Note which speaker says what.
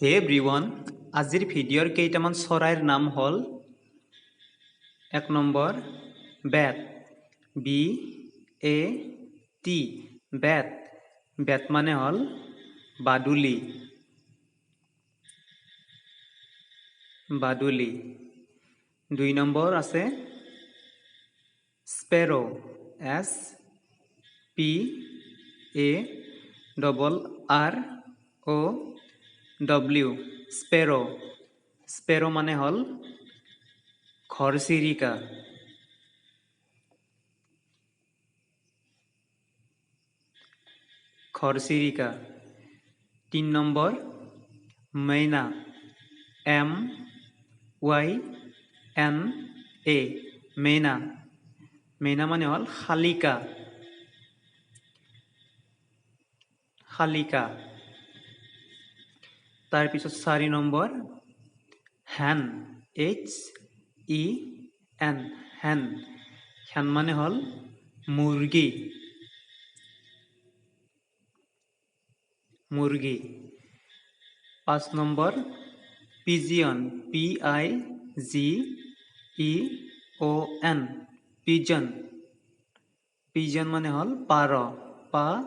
Speaker 1: হে এভৰিৱান, আজিৰ ভিডিঅ'ৰ কেইটামান চৰাইৰ নাম হ'ল 1 number bat, BAT, bat. Bat মানে হ'ল বাদুলি। বাদুলি। 2 নম্বৰ আছে স্পেৰো, SPARROW, স্পেৰো। স্পেৰো মানে হ'ল ঘৰচিৰিকা। ঘৰচিৰিকা। 3 নম্বৰ মৈনা, MYNA, মৈনা। মৈনা মানে হ'ল শালিকা। শালিকা। তাৰপিছত 4 নম্বৰ হেন, HEN, হেন। হেন মানে হ'ল মুৰ্গী। মুৰ্গী। 5 number pigeon, PIGEON, pigeon. Pigeon মানে হ'ল পাৰ। পাৰ।